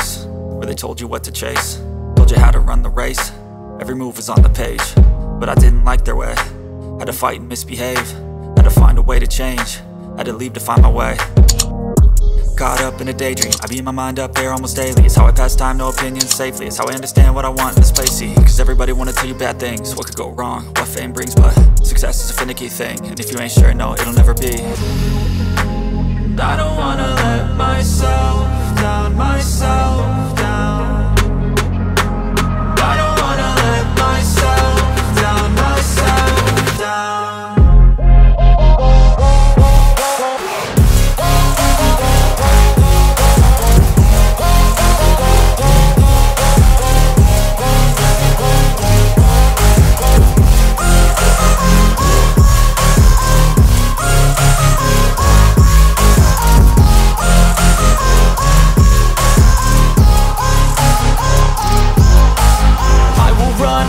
place where they told you what to chase, told you how to run the race. Every move was on the page, but I didn't like their way. Had to fight and misbehave, had to find a way to change, had to leave to find my way. Caught up in a daydream, I beat my mind up there almost daily. It's how I pass time, no opinions safely. It's how I understand what I want in this place, see. Cause everybody wanna tell you bad things, what could go wrong, what fame brings. But success is a finicky thing, and if you ain't sure, no, it'll never be. I don't wanna let myself down, myself down. I don't wanna let myself down, myself down.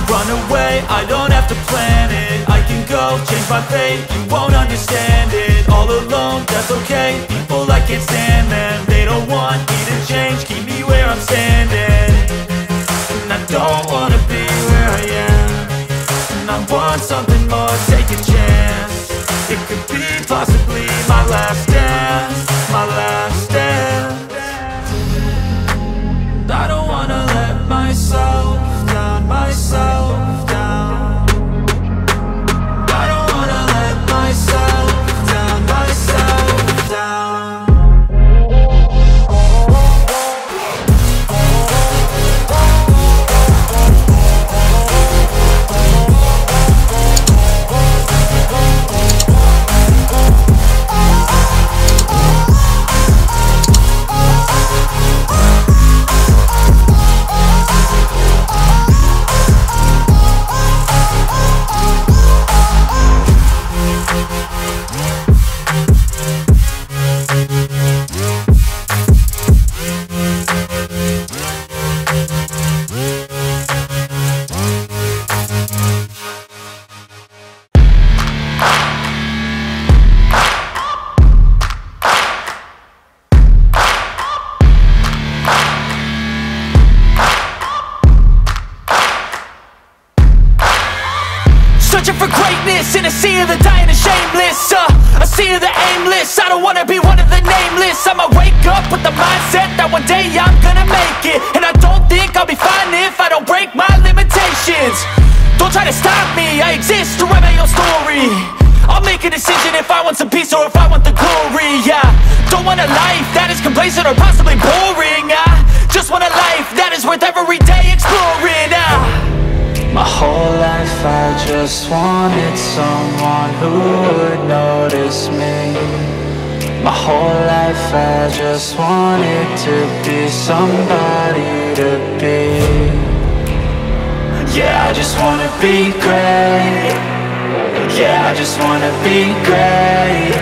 Run away, I don't have to plan it. I can go, change my fate, you won't understand it. All alone, that's okay, people I can't stand them. They don't want me to change, keep me where I'm standing. And I don't wanna be where I am, and I want something more, take a chance. It could be possibly my last dance, my last dance. I don't wanna let myself down, myself down. I don't wanna let myself down, myself down. Searching for greatness in a sea of the dying and shameless, a sea of the aimless. I don't wanna be one of the nameless. I'ma wake up with the mindset that one day I'm gonna make it. And I don't think I'll be fine if I don't break my limitations. Don't try to stop me, I exist to write my own story. I'll make a decision if I want some peace or if I want the glory. Yeah, don't want a life that is complacent or possibly boring. I just want a life that is worth every day exploring. My whole life I just wanted someone who would notice me. My whole life I just wanted to be somebody to be. Yeah, I just wanna be great. Yeah, I just wanna be great.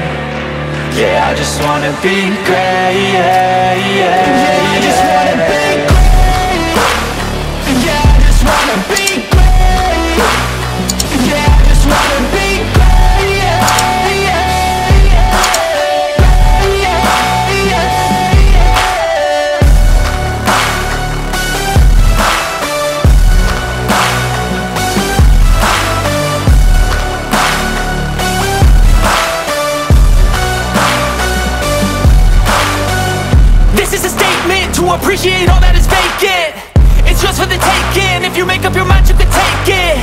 Yeah, I just wanna be great. Yeah, yeah, I just wanna be great. Yeah, I just wanna be great. Yeah, I just wanna be great. Yeah, yeah, yeah, yeah, yeah. This is a statement to appreciate all that is vacant. It's just for the taking. If you make up your mind, you can take it.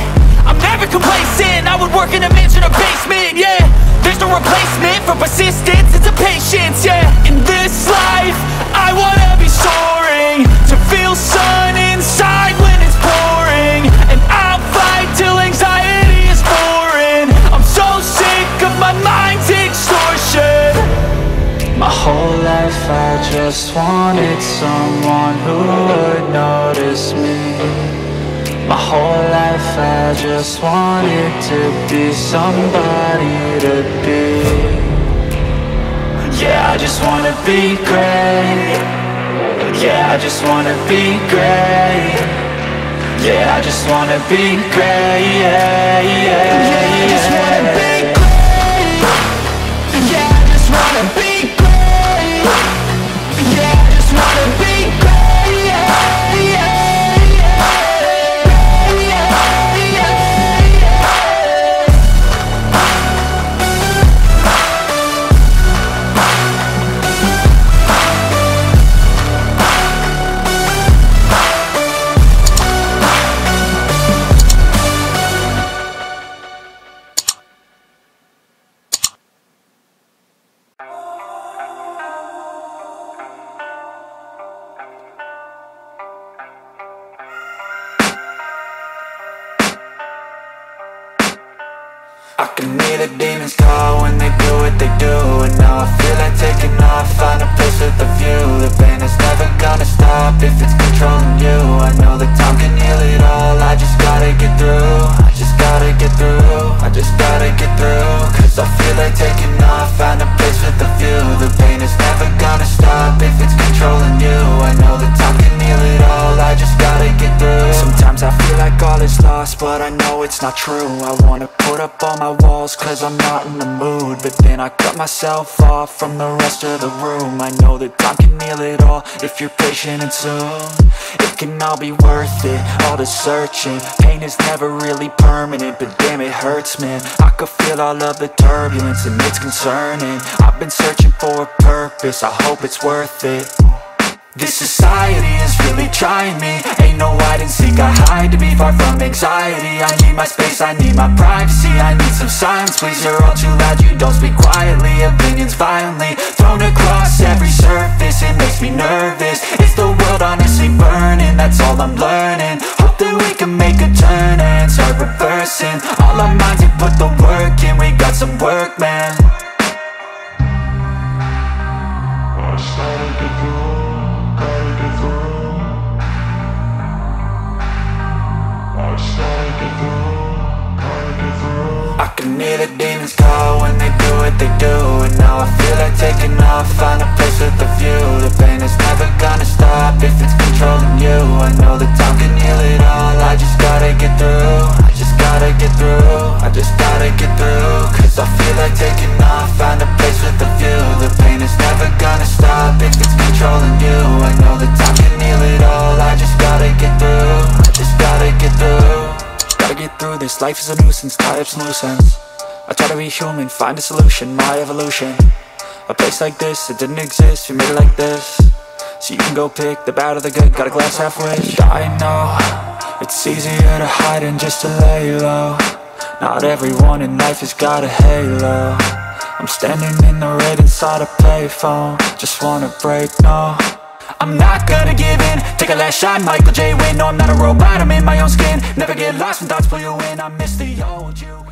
I'm never complacent, I would work in a mansion or basement, yeah. There's no replacement for persistence, it's a patience, yeah. In this life, I wanna be soaring, to feel sun inside when it's pouring. And I'll fight till anxiety is foreign. I'm so sick of my mind's extortion. My whole life I just wanted someone who would notice me. My whole life I just wanted to be somebody to be. Yeah, I just wanna be great. Yeah, I just wanna be great. Yeah, I just wanna be great. Yeah, yeah, yeah, I just wanna be great. Yeah, I just wanna be great. Yeah, I just wanna be great. can hear the demons call when they do what they do. And now I feel like taking off, find a place with a view. The pain is never gonna stop if it's controlling you. I know that time can heal it all, I just gotta get through. I just gotta get through, I just gotta get through. Cause I feel like taking off, find a place with a view. The pain is never gonna stop if it's controlling you. I know that time can heal it all, I just gotta get through. Sometimes I feel like all is lost, but I know it's not true. I wanna put up all my walls cause I'm not in the mood, but then I cut myself off from the rest of the room. I know that time can heal it all if you're patient and soon. It can all be worth it, all the searching. Pain is never really permanent, but damn it hurts, man. I could feel all of the turbulence and it's concerning. I've been searching for a purpose, I hope it's worth it. This society is really trying me. Ain't no hide and seek, I hide to be far from anxiety. I need my space, I need my privacy. I need some silence, please, you're all too loud. You don't speak quietly, opinions violently thrown across every surface. It makes me nervous, it's the world honestly burning. That's all I'm learning, hope that we can make a turn and start reversing. All our minds and put the work in, we got some work, man. I started to do. I can hear the demons call when they do what they do. And now I feel like taking off, find a place with a view. The pain is never gonna stop if it's controlling you. I know that time can heal it all, I just gotta get through. I just gotta get through, I just gotta get through. Cause I feel like taking off, find a place with a view. The pain is never gonna stop if it's controlling you. I know that time can heal it all, I just gotta get through. I just gotta get through. Gotta get through this, life is a nuisance, tie up some loose ends. I try to be human, find a solution, my evolution. A place like this, it didn't exist, we made it like this. So you can go pick the bad or the good, got a glass halfway. I know, it's easier to hide than just to lay low. Not everyone in life has got a halo. I'm standing in the red inside a payphone, just wanna break, no. I'm not gonna give in, take a last shot, Michael J. Win. No, I'm not a robot, I'm in my own skin. Never get lost when thoughts pull you in, I miss the old you.